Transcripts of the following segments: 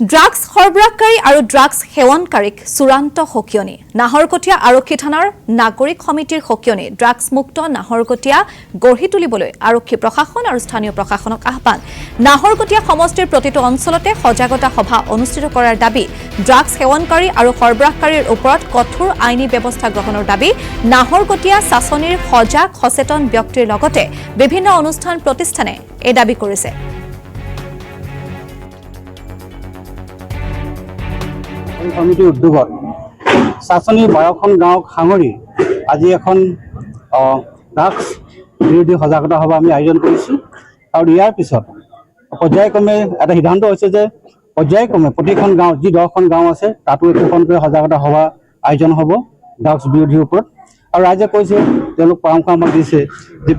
Drugs সৰবৰাহকাৰী আৰু drugs সেৱনকাৰীক চূড়ান্ত সকিয়নি নাহৰকটীয়া আৰক্ষী থানাৰ নাগৰিক সমিতিৰ সকিয়নি ড্ৰাগছ মুক্ত নাহৰকটীয়া গঢ়ি তুলিবলৈ আৰক্ষী প্ৰশাসন আৰু স্থানীয় প্ৰশাসনক আহ্বান নাহৰকটীয়া সমষ্টিৰ প্ৰতিটো অঞ্চলতে সজাগতা সভা অনুষ্ঠিত কৰাৰ দাবী ড্ৰাগছ সেৱনকাৰী আৰু সৰবৰাহকাৰীৰ ওপৰত কঠোৰ আইনী ব্যৱস্থা গ্ৰহণৰ দাবী নাহৰকটীয়া শাসনীৰ সজাগ সচেতন ব্যক্তিৰ লগতে বিভিন্ন অনুষ্ঠান প্ৰতিষ্ঠানে এই দাবী কৰিছে। সমিতিৰ উদ্যোগত শাসনীৰ 12খন গাঁৱক সাঙুৰি আজি এখন ড্ৰাগছ বিৰোধী সজাগতা সভা আমি আয়োজন কৰিছোঁ আৰু ইয়াৰ পিছত পৰ্যায়ক্ৰমে এটা সিদ্ধান্ত হৈছে যে পৰ্যায়ক্ৰমে প্ৰতিখন গাঁৱত যি 10খন গাঁও আছে তাতো একোখনকৈ সজাগতা সভা আয়োজন হ'ব ড্ৰাগছ বিৰোধীৰ ওপৰত আৰু ৰাইজে কৈছে তেওঁলোক পৰামৰ্শ আমাক দিছে যে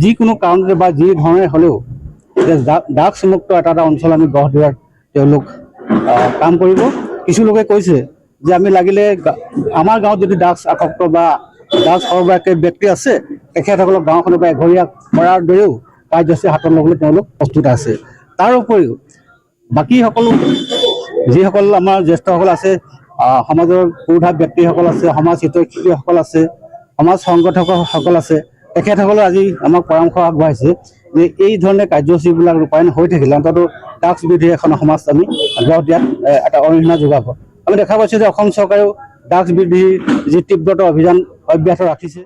যিকোনো কাৰণতে বা যি ধৰণে হ'লেও ড্ৰাগছ মুক্ত এটা অঞ্চল আমি গঢ় দিয়াৰ তেওঁলোক কাম কৰিব। কিছু লোকে কৈছে যে আমি লাগিলে আমাৰ গাঁৱত যদি ড্ৰাগছ আসক্ত বা ড্ৰাগছ সৰবৰাহকাৰী ব্যক্তি আছে তেখেতসকলক গাঁওখনৰ পৰা এঘৰীয়া কৰাৰ দৰেও কাৰ্যসূচী হাতত ল'বলৈ তেওঁলোক প্ৰস্তুত আছে। তাৰ উপৰিও বাকী সকলো যিসকল আমাৰ জ্যেষ্ঠসকল আছে সমাজৰ পুৰুষা ব্যক্তিসকল আছে সমাজ হিতৈষীসকল আছে সমাজ সংগঠকসকল আছে তেখেতসকলে আজি আমাক পৰামৰ্শ আগবঢ়াইছে যে এই ধৰণে কাৰ্যসূচীবিলাক ৰূপায়ণ হৈ থাকিলে অন্ততঃ ড্ৰাগছ বিৰোধী এখন সমাজ আমি গঢ় দিয়াত এটা অৰিহণা যোগাব। আমি দেখা পাইছোঁ যে অসম চৰকাৰেও ড্ৰাগছ বিৰোধী যি তীব্ৰতৰ অভিযান অব্যাহত ৰাখিছে।